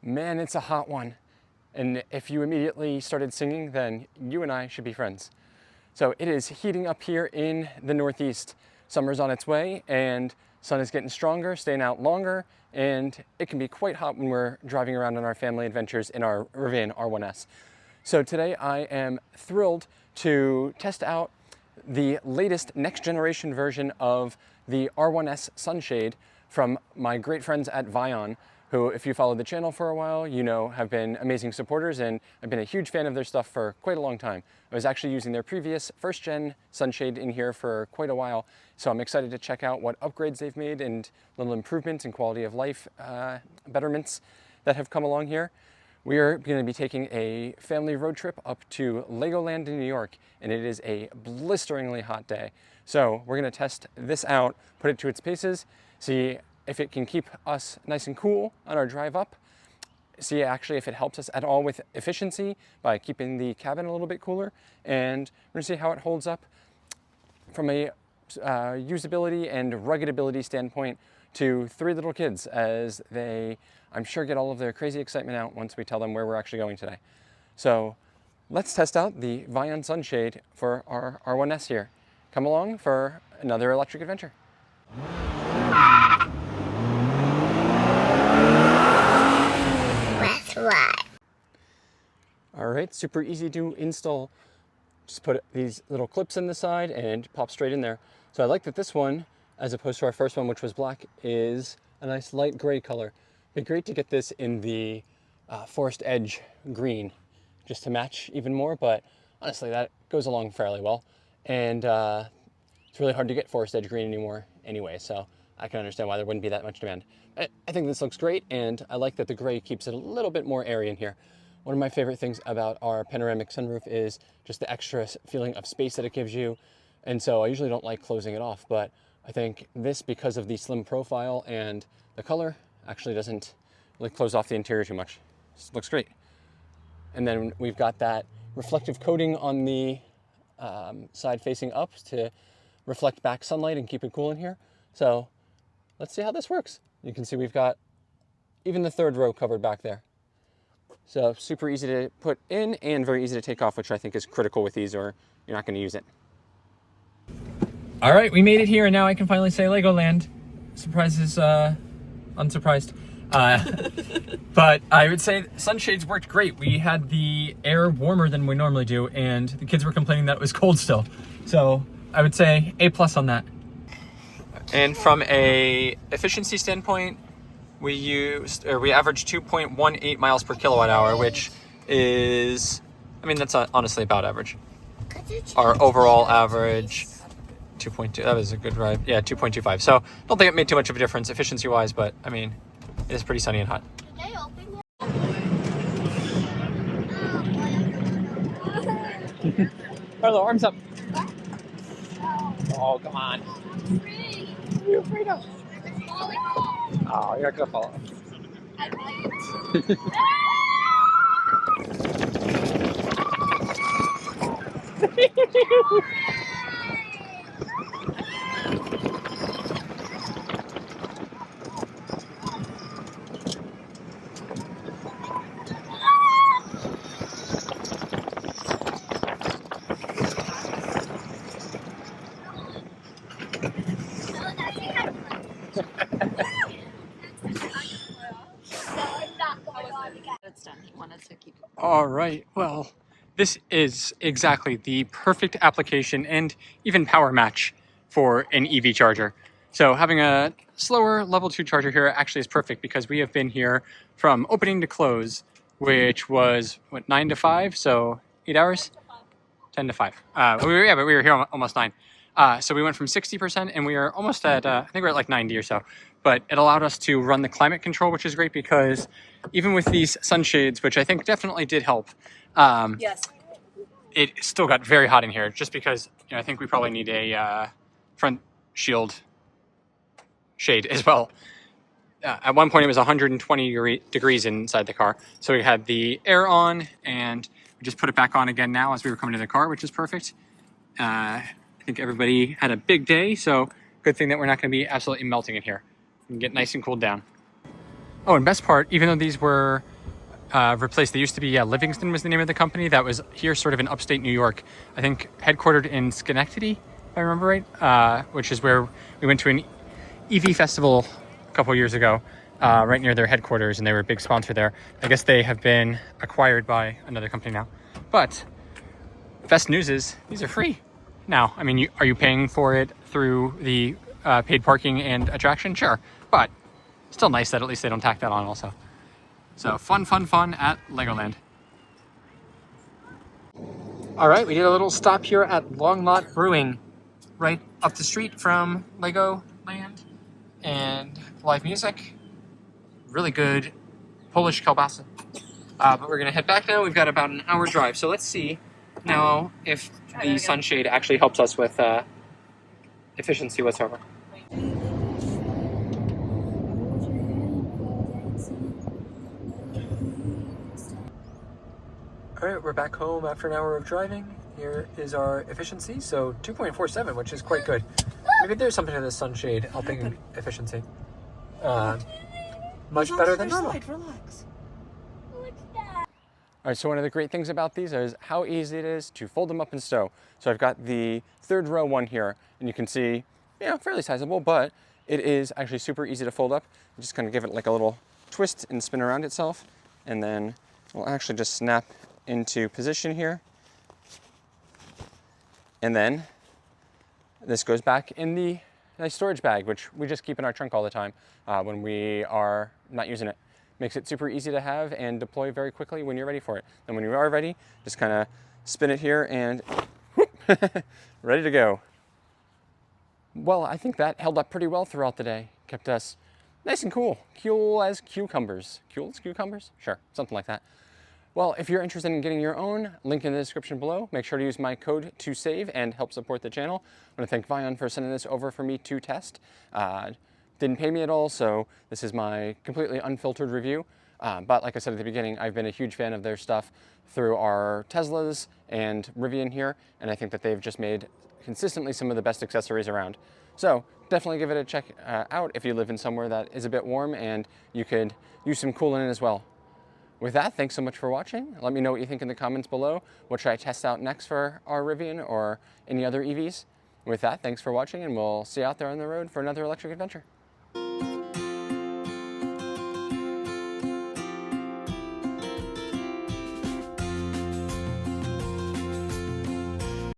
Man, it's a hot one. And if you immediately started singing, then you and I should be friends. So it is heating up here in the Northeast. Summer's on its way and sun is getting stronger, staying out longer, and it can be quite hot when we're driving around on our family adventures in our Rivian R1S. So today I am thrilled to test out the latest next generation version of the R1S Sunshade from my great friends at Vion, who, if you followed the channel for a while, you know have been amazing supporters, and I've been a huge fan of their stuff for quite a long time. I was actually using their previous first-gen Sunshade in here for quite a while, so I'm excited to check out what upgrades they've made and little improvements and quality of life betterments that have come along here. We are going to be taking a family road trip up to Legoland in New York, and it is a blisteringly hot day. So we're going to test this out, put it to its paces, see if it can keep us nice and cool on our drive up, see actually if it helps us at all with efficiency by keeping the cabin a little bit cooler, and we're going to see how it holds up from a usability and ruggedability standpoint to three little kids as they, I'm sure, get all of their crazy excitement out once we tell them where we're actually going today. So let's test out the Vion Sunshade for our R1S here. Come along for another electric adventure. That's right. All right, super easy to install. Just put these little clips in the side and pop straight in there. So I like that this one, as opposed to our first one, which was black, is a nice light gray color. It'd be great to get this in the forest edge green, just to match even more, but honestly, that goes along fairly well. And it's really hard to get forest edge green anymore anyway, so I can understand why there wouldn't be that much demand. I think this looks great, and I like that the gray keeps it a little bit more airy in here. One of my favorite things about our panoramic sunroof is just the extra feeling of space that it gives you. And so I usually don't like closing it off, but I think this, because of the slim profile and the color, actually doesn't really close off the interior too much. This looks great. And then we've got that reflective coating on the side facing up to reflect back sunlight and keep it cool in here. So let's see how this works. You can see we've got even the third row covered back there. So super easy to put in and very easy to take off, which I think is critical with these, or you're not going to use it. All right, we made it here, and now I can finally say Legoland. Surprise is unsurprised. But I would say sunshades worked great. We had the air warmer than we normally do, and the kids were complaining that it was cold still. So I would say A+ on that. And from a efficiency standpoint, we averaged 2.18 miles per kilowatt hour, which is, I mean, that's honestly about average. Our overall average, 2.2, that was a good ride. Yeah, 2.25. So don't think it made too much of a difference efficiency-wise, but I mean, it is pretty sunny and hot. Did they open it? Carlo, arms up. Oh, come on. You're afraid of. Oh, you're not gonna fall off. I might. All right, well, this is exactly the perfect application and even power match for an EV charger. So having a slower level 2 charger here actually is perfect, because we have been here from opening to close, which was, what, 9 to 5, so 8 hours? 10 to 5. But we were here almost 9. So we went from 60% and we are almost at, I think we're at like 90 or so. But it allowed us to run the climate control, which is great, because even with these sunshades, which I think definitely did help, Yes. it still got very hot in here, just because, you know, I think we probably need a front shield shade as well. At one point it was 120 degrees inside the car. So we had the air on, and we just put it back on again now as we were coming to the car, which is perfect. I think everybody had a big day, so good thing that we're not going to be absolutely melting in here. We can get nice and cooled down. Oh, and best part, even though these were replaced, they used to be, Livingston was the name of the company that was here sort of in upstate New York. I think headquartered in Schenectady, if I remember right, which is where we went to an EV festival a couple years ago, right near their headquarters, and they were a big sponsor there. I guess they have been acquired by another company now. But best news is these are free. Now, I mean, are you paying for it through the paid parking and attraction? Sure, but still nice that at least they don't tack that on also. So fun at Legoland. All right, we did a little stop here at Long Lot Brewing, right up the street from Legoland, and live music. Really good Polish kielbasa. But we're gonna head back now. We've got about an hour drive, so let's see now if the sunshade actually helps us with efficiency whatsoever. All right, we're back home after an hour of driving. Here is our efficiency, so 2.47, which is quite good. Maybe there's something to the sunshade helping efficiency. Much better than normal. Relax. What's that? All right, so one of the great things about these is how easy it is to fold them up and stow. So I've got the third row one here, and you can see, fairly sizable, but it is actually super easy to fold up. You just kind of give it like a little twist and spin around itself, and then we'll actually just snap into position here. And then this goes back in the nice storage bag, which we just keep in our trunk all the time when we are not using it. Makes it super easy to have and deploy very quickly when you're ready for it. And when you are ready, just kind of spin it here and whoop, ready to go. Well, I think that held up pretty well throughout the day. Kept us nice and cool. Cool as cucumbers. Cool as cucumbers? Sure, something like that. Well, if you're interested in getting your own, link in the description below. Make sure to use my code to save and help support the channel. I want to thank Vion for sending this over for me to test. Didn't pay me at all, so this is my completely unfiltered review. But like I said at the beginning, I've been a huge fan of their stuff through our Teslas and Rivian here, and I think that they've just made consistently some of the best accessories around. So definitely give it a check out if you live in somewhere that is a bit warm and you could use some cooling as well. With that, thanks so much for watching. Let me know what you think in the comments below. What should I test out next for our Rivian or any other EVs? With that, thanks for watching, and we'll see you out there on the road for another electric adventure.